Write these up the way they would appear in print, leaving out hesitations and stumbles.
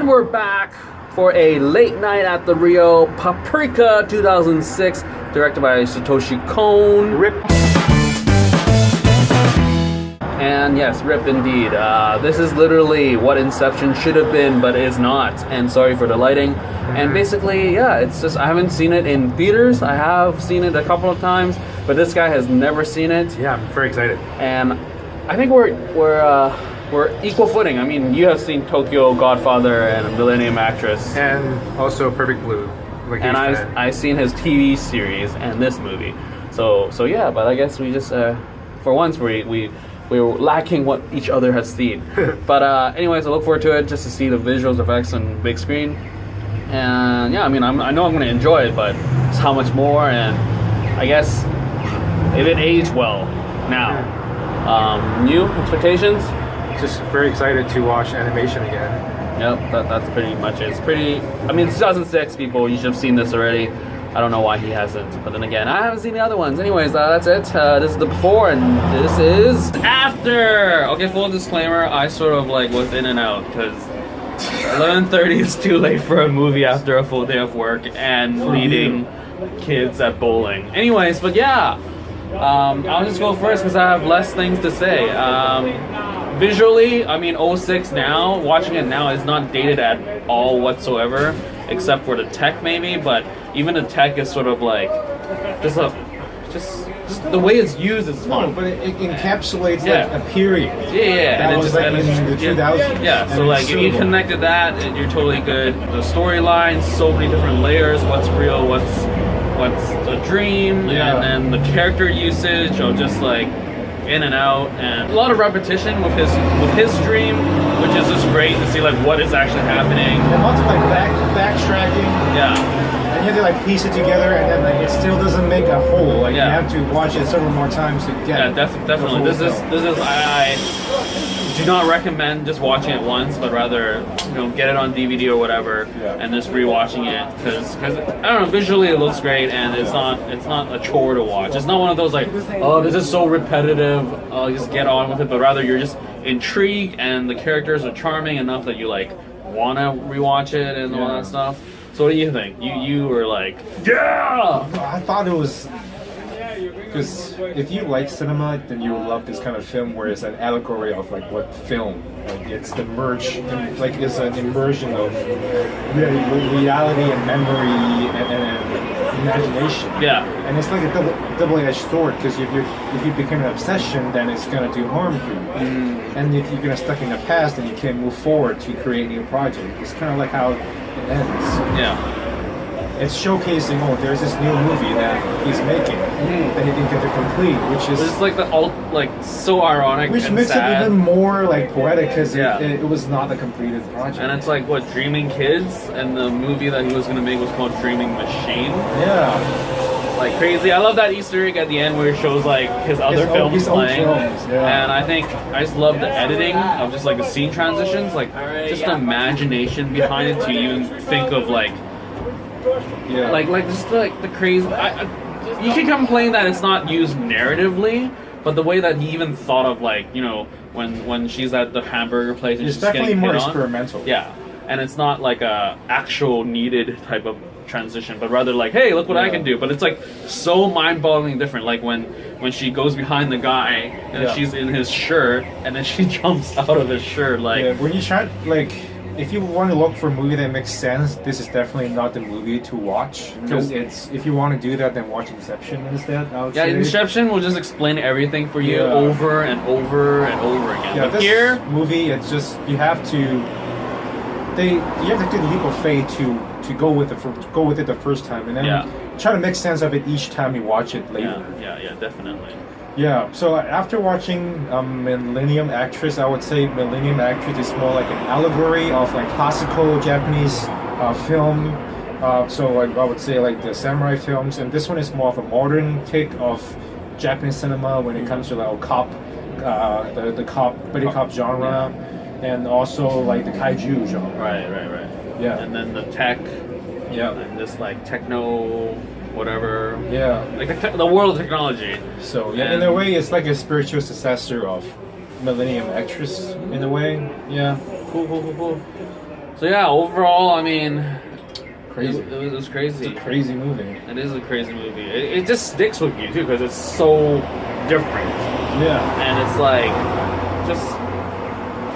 And we're back for a late night at the Rio, Paprika 2006, directed by Satoshi Kon. Rip. And yes, rip indeed. This is literally what Inception should have been, but is not. And sorry for the lighting. And basically, yeah, it's just, I haven't seen it in theaters. I have seen it a couple of times, but this guy has never seen it. Yeah, I'm very excited. And I think we're equal footing. I mean, you have seen Tokyo, Godfather, and Millennium Actress. And also Perfect Blue. And I've seen his TV series and this movie. So yeah, but I guess we just, for once, we were lacking what each other has seen. But anyways, I look forward to it just to see the visuals, effects on big screen. And yeah, I mean, I know I'm going to enjoy it, but it's how much more. And I guess if it aged well now. New expectations? Just very excited to watch animation again. Yep, that's pretty much it. It's pretty, I mean, it's 2006, people. You should have seen this already. I don't know why he hasn't, but then again, I haven't seen the other ones. Anyways, that's it. This is the before, and this is after. Okay, full disclaimer, I sort of like was in and out, because 11:30 is too late for a movie after a full day of work and leading kids at bowling. Anyways, but yeah, I'll just go first because I have less things to say. Visually, I mean, 06 now, watching it now is not dated at all whatsoever, except for the tech maybe, but even the tech is sort of like, just the way it's used is fun. No, but it encapsulates like a period. Yeah. That and was like in the 2000s. Yeah, so like if you connected that, you're totally good. The storyline, so many different layers, what's real, what's a dream, and then the character usage of just like in and out, and a lot of repetition with his dream, which is just great to see like what is actually happening. And lots of like backtracking. Yeah. And you have to like piece it together, and then like it still doesn't make a whole. Like you have to watch it several more times to get. Yeah, definitely. This is I do not recommend just watching it once, but rather get it on DVD or whatever, and just rewatching it because I don't know, visually it looks great, and it's not a chore to watch. It's not one of those like, oh, this is so repetitive, I'll just get on with it, but rather you're just intrigued, and the characters are charming enough that you like want to rewatch it and all that stuff. So what do you think? You were like, yeah! I thought it was, because if you like cinema, then you will love this kind of film where it's an allegory of like what film. Like it's the merge, like it's an immersion of reality and memory and imagination. Yeah. And it's like a double-edged sword, because if you become an obsession, then it's gonna do harm for you. And if you're gonna stuck in the past, then you can't move forward to create a new project. It's kind of like how it ends. Yeah. It's showcasing, there's this new movie that he's making that he didn't get to complete, which is... It's like so ironic which and makes sad. it even more like poetic, because it was not a completed project. And it's like, what, Dreaming Kids? And the movie that he was going to make was called Dreaming Machine? Yeah. Like crazy. I love that Easter egg at the end where it shows like his other films playing. And I just love the editing of just like the scene transitions, like just the imagination behind it to even think of like just like the crazy. You can complain that it's not used narratively, but the way that he even thought of like when she's at the hamburger place and it's she's definitely getting more hit on. experimental. Yeah, and it's not like a actual needed type of transition, but rather like, hey, look what I can do. But it's like so mind-boggling different. Like when she goes behind the guy and she's in his shirt, and then she jumps out of his shirt. Like when you try if you want to look for a movie that makes sense, this is definitely not the movie to watch. Because if you want to do that, then watch Inception instead. I would say. Inception will just explain everything for you over and over and over again. Yeah, but this here, movie, it's just you have to take the leap of faith to go with it the first time, and then try to make sense of it each time you watch it later. Yeah, definitely. Yeah, so after watching Millennium Actress, I would say Millennium Actress is more like an allegory of like classical Japanese film. So I would say like the samurai films, and this one is more of a modern take of Japanese cinema when it comes to like the buddy cop genre, and also like the kaiju genre. Right. Yeah. And then the tech. Yeah. And this like techno whatever. Yeah. Like the world of technology. So in a way, it's like a spiritual successor of Millennium Actress. In a way, yeah. Cool. So yeah, overall, I mean, Crazy. it was crazy. It's a crazy movie. It is a crazy movie. It just sticks with you too because it's so different. Yeah. And it's like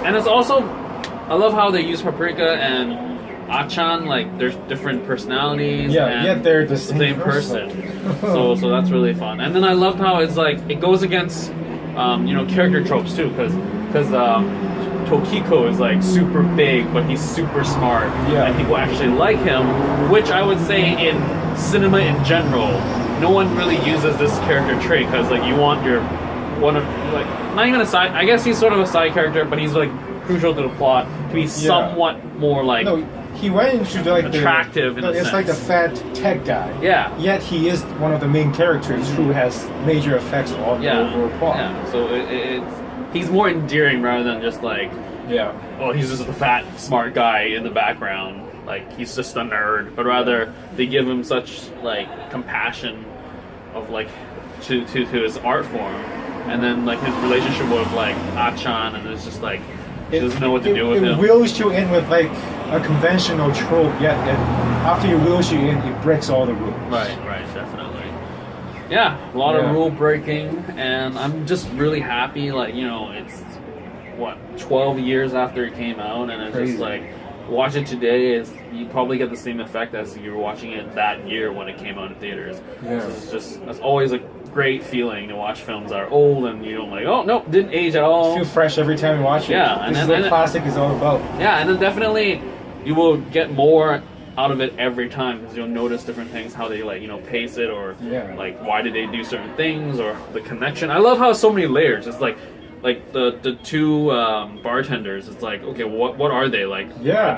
and it's also, I love how they use Paprika and Achan, like there's different personalities. Yeah, and yet they're the same person. so that's really fun. And then I loved how it's like it goes against character tropes too, because Tokiko is like super big, but he's super smart, and people actually like him. Which I would say in cinema in general, no one really uses this character trait because like you want not even a side. I guess he's sort of a side character, but he's like crucial to the plot to be somewhat more like. No, he went into like attractive. It's like the fat tech guy. Yeah. Yet he is one of the main characters who has major effects on the overall plot. Yeah. So he's more endearing rather than just like. Yeah. Well, he's just a fat, smart guy in the background. Like he's just a nerd. But rather, they give him such like compassion of like to his art form, and then like his relationship with like Achan, and it's just like he doesn't know what to do with him. It wheels you in with like a conventional trope, yet after you wheels you in, it breaks all the rules. Right, definitely. Yeah, a lot of rule breaking, and I'm just really happy. Like it's 12 years after it came out, and it's just like watch it today is you probably get the same effect as you were watching it that year when it came out in theaters. Yeah. So it's always a great feeling to watch films that are old and you don't like, oh nope, didn't age at all. You feel fresh every time you watch it. Yeah, this is what classic is all about. Yeah, and then definitely you will get more out of it every time because you'll notice different things, how they pace it, or like why did they do certain things, or the connection. I love how so many layers. It's like the two bartenders. It's like, okay, what are they like? Yeah.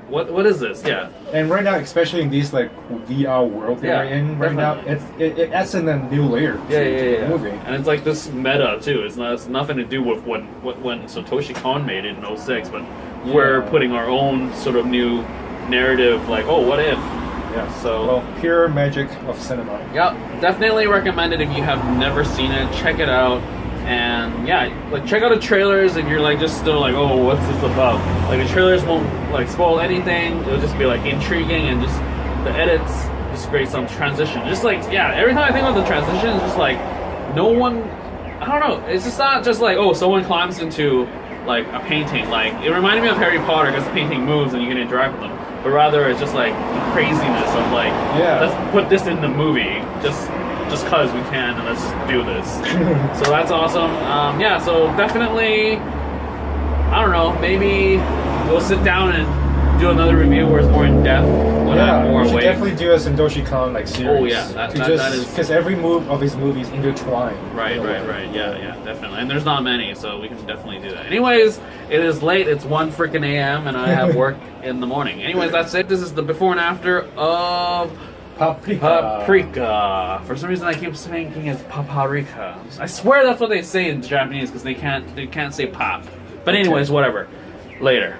What is this? Yeah. And right now, especially in these like VR world that we're in right now, it adds in a new layer to the movie. And it's like this meta too. It's nothing to do with when Satoshi Kon made it in 06, but we're putting our own sort of new narrative. Like, oh, what if? Yeah. So pure magic of cinema. Yep. Definitely recommend it if you have never seen it. Check it out. And check out the trailers if you're just still oh, what's this about? The trailers won't spoil anything. It'll just be intriguing, and just the edits just create some transition. Just every time I think about the transition, it's just no one. I don't know. It's just not just oh, someone climbs into a painting. It reminded me of Harry Potter because the painting moves and you can interact with them. But rather, it's just the craziness of let's put this in the movie. Just cause we can, and let's just do this. So that's awesome. So definitely, I don't know, maybe we'll sit down and do another review where it's more in depth when I'm more we should awake. Definitely do a Satoshi Kon series. Oh yeah, that is because every move of his movies intertwined. Right. Yeah, definitely. And there's not many, so we can definitely do that. Anyways, it is late. It's 1 freaking a.m. and I have work in the morning. Anyways, that's it. This is the before and after of Paprika. For some reason, I keep thinking it's Paprika. I swear that's what they say in Japanese because they can't say pop. But anyways, whatever. Later.